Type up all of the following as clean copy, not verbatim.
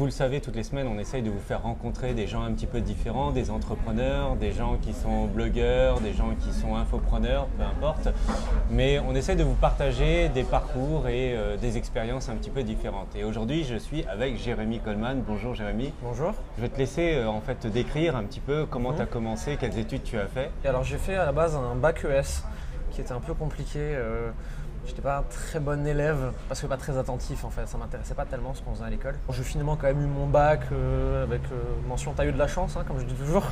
vous le savez, toutes les semaines, on essaye de vous faire rencontrer des gens un petit peu différents, des entrepreneurs, des gens qui sont blogueurs, des gens qui sont infopreneurs, peu importe. Mais on essaye de vous partager des parcours et des expériences un petit peu différentes. Et aujourd'hui, je suis avec Jérémy Coleman. Bonjour Jérémy. Bonjour. Je vais te laisser en fait te décrire un petit peu comment tu as commencé, quelles études tu as fait. Et alors j'ai fait à la base un bac ES qui était un peu compliqué. J'étais pas un très bon élève parce que pas très attentif en fait, ça m'intéressait pas tellement ce qu'on faisait à l'école. J'ai finalement quand même eu mon bac avec mention t'as eu de la chance comme je dis toujours.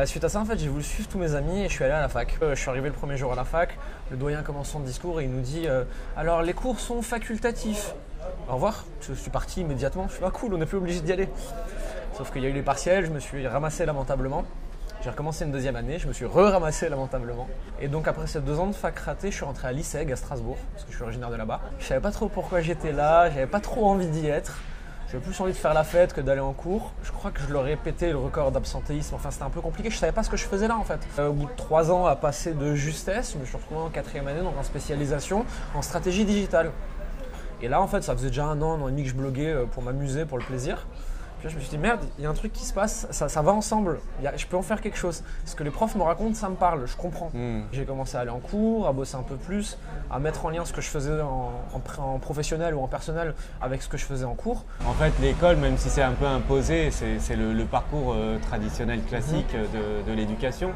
Suite à ça en fait j'ai voulu suivre tous mes amis et je suis allé à la fac. Je suis arrivé le premier jour à la fac, le doyen commence son discours et il nous dit alors les cours sont facultatifs. Au revoir, je suis parti immédiatement, je suis pas cool, on n'est plus obligé d'y aller. Sauf qu'il y a eu les partiels, je me suis ramassé lamentablement. J'ai recommencé une deuxième année, je me suis re-ramassé lamentablement. Et donc après ces 2 ans de fac raté, je suis rentré à l'ISEG à Strasbourg, parce que je suis originaire de là-bas. Je savais pas trop pourquoi j'étais là, j'avais pas trop envie d'y être. J'avais plus envie de faire la fête que d'aller en cours. Je crois que je leur ai pété le record d'absentéisme, enfin c'était un peu compliqué, je savais pas ce que je faisais là en fait. Au bout de 3 ans à passer de justesse, je me suis retrouvé en 4e année dans une spécialisation en stratégie digitale. Et là en fait ça faisait déjà 1 an et demi que je bloguais pour m'amuser, pour le plaisir. Puis là, je me suis dit merde, il y a un truc qui se passe, ça va ensemble, je peux en faire quelque chose. Ce que les profs me racontent, ça me parle, je comprends. J'ai commencé à aller en cours, à bosser un peu plus, à mettre en lien ce que je faisais en professionnel ou en personnel avec ce que je faisais en cours. En fait, l'école, même si c'est un peu imposé, c'est le parcours traditionnel classique de l'éducation.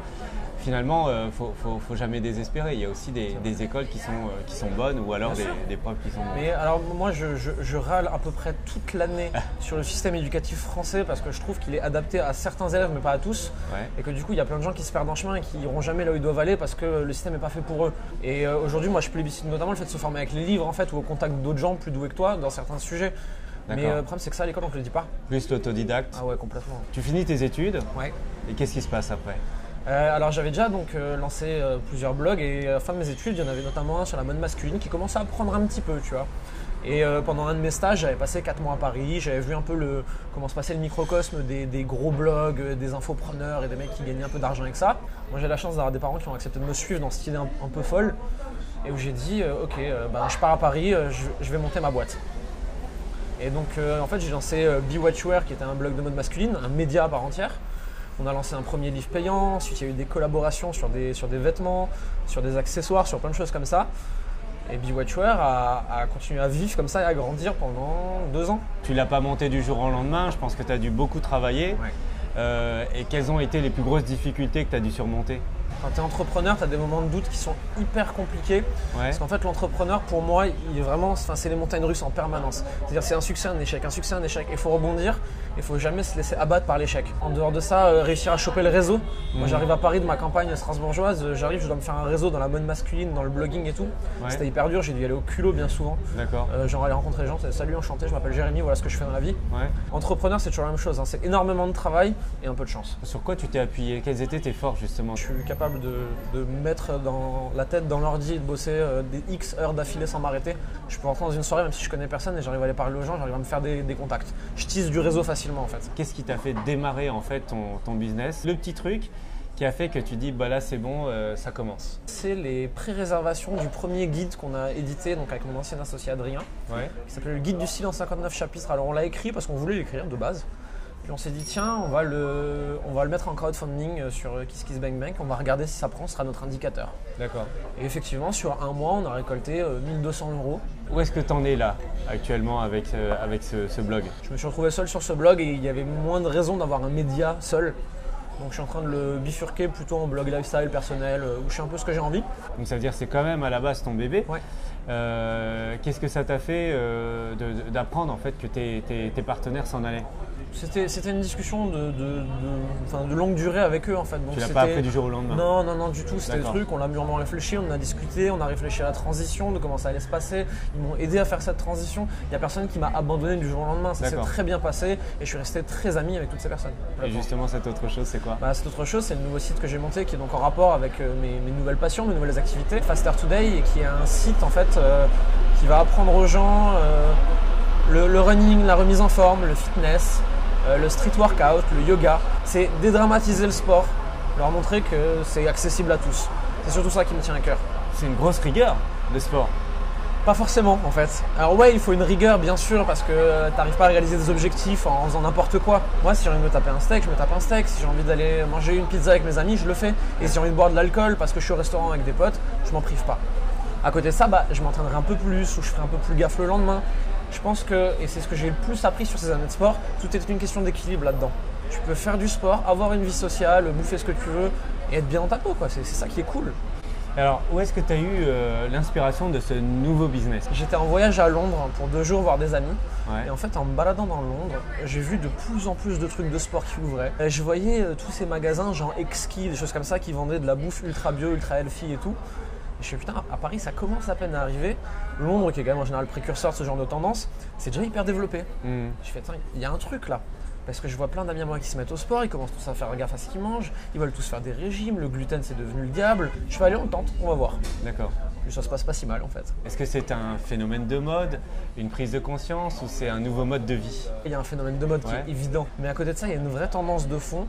Finalement, faut jamais désespérer. Il y a aussi des écoles qui sont bonnes ou alors des profs qui sont bons. Mais alors moi, je râle à peu près toute l'année sur le système éducatif français parce que je trouve qu'il est adapté à certains élèves mais pas à tous. Ouais. Et que du coup, il y a plein de gens qui se perdent en chemin et qui n'iront jamais là où ils doivent aller parce que le système n'est pas fait pour eux. Et aujourd'hui, moi, je plébiscite notamment le fait de se former avec les livres en fait ou au contact d'autres gens plus doués que toi dans certains sujets. Mais le problème, c'est que ça, à l'école, on ne te le dit pas. Plus l'autodidacte. Ah ouais, complètement. Tu finis tes études. Ouais. Et qu'est-ce qui se passe après ? Alors j'avais déjà lancé plusieurs blogs et à la fin de mes études, il y en avait notamment un sur la mode masculine qui commençait à prendre un petit peu, tu vois. Et pendant un de mes stages, j'avais passé 4 mois à Paris, j'avais vu un peu comment se passait le microcosme des gros blogs, des infopreneurs et des mecs qui gagnaient un peu d'argent avec ça. Moi j'ai la chance d'avoir des parents qui ont accepté de me suivre dans cette idée un peu folle et où j'ai dit ok, je pars à Paris, je vais monter ma boîte. Et donc en fait j'ai lancé Bewatchwear qui était un blog de mode masculine, un média à part entière. On a lancé un premier livre payant, ensuite il y a eu des collaborations sur des vêtements, sur des accessoires, sur plein de choses comme ça. Et Bewatchwear a continué à vivre comme ça et à grandir pendant 2 ans. Tu ne l'as pas monté du jour au lendemain, je pense que tu as dû beaucoup travailler. Ouais. Et quelles ont été les plus grosses difficultés que tu as dû surmonter ? Quand tu es entrepreneur, tu as des moments de doute qui sont hyper compliqués. Ouais. Parce qu'en fait, l'entrepreneur, pour moi, il est vraiment, c'est les montagnes russes en permanence. C'est-à-dire, c'est un succès, un échec, un succès, un échec. Il faut rebondir, il faut jamais se laisser abattre par l'échec. En dehors de ça, réussir à choper le réseau. Moi, j'arrive à Paris de ma campagne strasbourgeoise, je dois me faire un réseau dans la mode masculine, dans le blogging et tout. Ouais. C'était hyper dur, j'ai dû y aller au culot bien souvent. D'accord. Genre aller rencontrer les gens, salut, enchanté, je m'appelle Jérémy, voilà ce que je fais dans la vie. Ouais. Entrepreneur, c'est toujours la même chose, c'est énormément de travail et un peu de chance. Sur quoi tu t'es appuyé ? Quelles étaient tes forces justement ? Je suis capable de mettre la tête dans l'ordi et de bosser des X heures d'affilée sans m'arrêter. Je peux rentrer dans une soirée même si je connais personne et j'arrive à aller parler aux gens, j'arrive à me faire des contacts. Je tisse du réseau facilement en fait. Qu'est-ce qui t'a fait démarrer en fait ton business ? Le petit truc qui a fait que tu dis bah là c'est bon, ça commence. C'est les pré-réservations du premier guide qu'on a édité donc avec mon ancien associé Adrien, qui s'appelait le guide du style en 59 chapitres. Alors on l'a écrit parce qu'on voulait l'écrire de base. Puis on s'est dit tiens, on va le mettre en crowdfunding sur KissKissBankBank, on va regarder si ça prend, ce sera notre indicateur. D'accord. Et effectivement, sur 1 mois, on a récolté 1 200 €. Où est-ce que tu en es là actuellement avec ce blog ? Je me suis retrouvé seul sur ce blog et il y avait moins de raisons d'avoir un média seul. Donc je suis en train de le bifurquer plutôt en blog lifestyle personnel où je fais un peu ce que j'ai envie. Donc ça veut dire que c'est quand même à la base ton bébé. Ouais. Qu'est-ce que ça t'a fait d'apprendre en fait que tes partenaires s'en allaient ? C'était une discussion de longue durée avec eux en fait. Donc tu l'as pas appris du jour au lendemain ? Non du tout, c'était le truc, on l'a mûrement réfléchi, on a discuté, on a réfléchi à la transition, de comment ça allait se passer. Ils m'ont aidé à faire cette transition. Il n'y a personne qui m'a abandonné du jour au lendemain, ça s'est très bien passé et je suis resté très ami avec toutes ces personnes. Et justement cette autre chose c'est quoi ? Cette autre chose c'est le nouveau site que j'ai monté qui est donc en rapport avec mes nouvelles passions, mes nouvelles activités. Faster Today et qui est un site en fait qui va apprendre aux gens le running, la remise en forme, le fitness, le street workout, le yoga. C'est dédramatiser le sport, leur montrer que c'est accessible à tous. C'est surtout ça qui me tient à cœur. C'est une grosse rigueur, le sport. Pas forcément en fait. Alors ouais, il faut une rigueur bien sûr parce que t'arrives pas à réaliser des objectifs en faisant n'importe quoi. Moi, si j'ai envie de me taper un steak, je me tape un steak. Si j'ai envie d'aller manger une pizza avec mes amis, je le fais. Et si j'ai envie de boire de l'alcool parce que je suis au restaurant avec des potes, je m'en prive pas. À côté de ça, je m'entraînerai un peu plus ou je ferai un peu plus gaffe le lendemain. Je pense que, et c'est ce que j'ai le plus appris sur ces années de sport, tout est une question d'équilibre là-dedans. Tu peux faire du sport, avoir une vie sociale, bouffer ce que tu veux et être bien dans ta peau, quoi. C'est ça qui est cool. Alors, où est-ce que tu as eu l'inspiration de ce nouveau business? J'étais en voyage à Londres pour 2 jours voir des amis. Ouais. Et en fait, en me baladant dans Londres, j'ai vu de plus en plus de trucs de sport qui ouvraient. Et je voyais tous ces magasins, genre Exquis, des choses comme ça, qui vendaient de la bouffe ultra bio, ultra healthy et tout. Et je suis putain, à Paris, ça commence à peine à arriver. Londres, qui est quand même en général précurseur de ce genre de tendance, c'est déjà hyper développé. Je fais, tiens, il y a un truc là. Parce que je vois plein d'amis à moi qui se mettent au sport, ils commencent tous à faire gaffe à ce qu'ils mangent, ils veulent tous faire des régimes, le gluten c'est devenu le diable. Je fais, allez, on tente, on va voir. D'accord. Et ça se passe pas si mal en fait. Est-ce que c'est un phénomène de mode, une prise de conscience ou c'est un nouveau mode de vie? Il y a un phénomène de mode qui est évident. Mais à côté de ça, il y a une vraie tendance de fond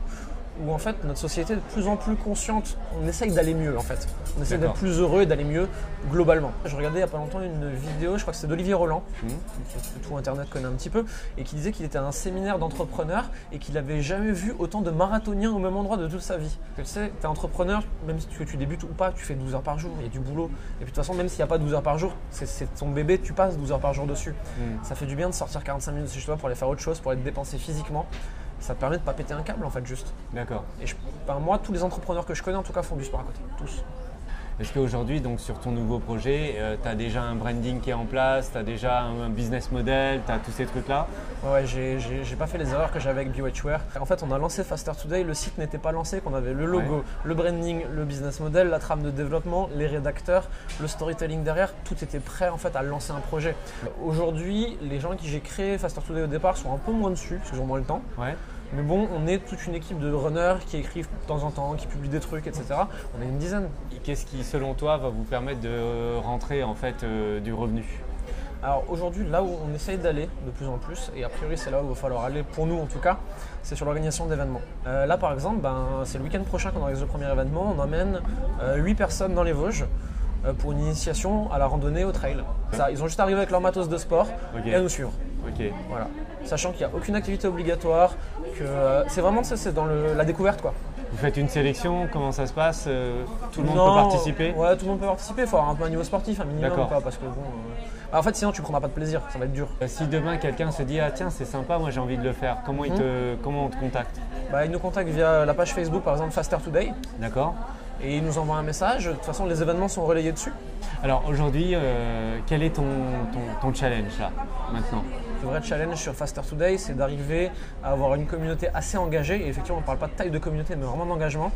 où en fait notre société est de plus en plus consciente. On essaye d'aller mieux en fait. On essaye d'être plus heureux et d'aller mieux globalement. Je regardais il n'y a pas longtemps une vidéo, je crois que c'est d'Olivier Roland, que tout internet connaît un petit peu, et qui disait qu'il était à un séminaire d'entrepreneurs et qu'il n'avait jamais vu autant de marathoniens au même endroit de toute sa vie. Tu sais, tu es entrepreneur, même si tu débutes ou pas, tu fais 12 heures par jour, il y a du boulot. Et puis de toute façon, même s'il n'y a pas 12 heures par jour, c'est ton bébé, tu passes 12 heures par jour dessus. Ça fait du bien de sortir 45 minutes chez toi pour aller faire autre chose, pour être dépensé physiquement. Ça te permet de ne pas péter un câble en fait juste. D'accord. Et moi, tous les entrepreneurs que je connais en tout cas font du sport à côté, tous. Est-ce qu'aujourd'hui, donc sur ton nouveau projet, tu as déjà un branding qui est en place, tu as déjà un business model, tu as tous ces trucs-là? Ouais, j'ai pas fait les erreurs que j'avais avec BioHwear. En fait, on a lancé Faster Today, le site n'était pas lancé, qu'on avait le logo, le branding, le business model, la trame de développement, les rédacteurs, le storytelling derrière, tout était prêt en fait à lancer un projet. Aujourd'hui, les gens qui j'ai créé Faster Today au départ sont un peu moins dessus, parce qu'ils ont moins le temps. Ouais. Mais bon, on est toute une équipe de runners qui écrivent de temps en temps, qui publient des trucs, etc. On est une dizaine. Qu'est-ce qui, selon toi, va vous permettre de rentrer en fait du revenu? Alors aujourd'hui, là où on essaye d'aller de plus en plus, et a priori c'est là où il va falloir aller pour nous en tout cas, c'est sur l'organisation d'événements. Là par exemple, c'est le week-end prochain qu'on organise le premier événement, on emmène 8 personnes dans les Vosges pour une initiation à la randonnée au trail. Ça, ils ont juste arrivé avec leur matos de sport et à nous suivre. Voilà. Sachant qu'il n'y a aucune activité obligatoire, que c'est vraiment c'est dans la découverte quoi. Vous faites une sélection, comment ça se passe? Tout le monde peut participer? Ouais, tout le monde peut participer, il faut avoir un peu un niveau sportif, un minimum quoi, parce que bon. En fait, sinon tu prendras pas de plaisir, ça va être dur. Si demain quelqu'un se dit ah tiens c'est sympa, moi j'ai envie de le faire, comment on te contacte? Il nous contacte via la page Facebook par exemple Faster Today. D'accord. Et il nous envoie un message, de toute façon les événements sont relayés dessus. Alors aujourd'hui, quel est ton challenge là, maintenant? Le vrai challenge sur Faster Today, c'est d'arriver à avoir une communauté assez engagée, et effectivement on ne parle pas de taille de communauté, mais vraiment d'engagement,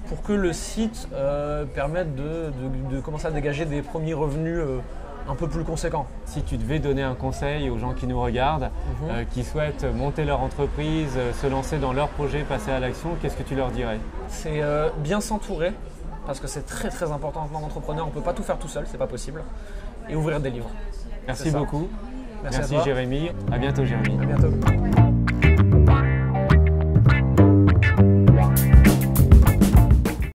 pour que le site permette de commencer à dégager des premiers revenus un peu plus conséquents. Si tu devais donner un conseil aux gens qui nous regardent, qui souhaitent monter leur entreprise, se lancer dans leur projet, passer à l'action, qu'est-ce que tu leur dirais? C'est bien s'entourer, parce que c'est très très important en tant qu'entrepreneur, on ne peut pas tout faire tout seul, c'est pas possible, et ouvrir des livres. Merci beaucoup. Merci Jérémy. À bientôt Jérémy. À bientôt.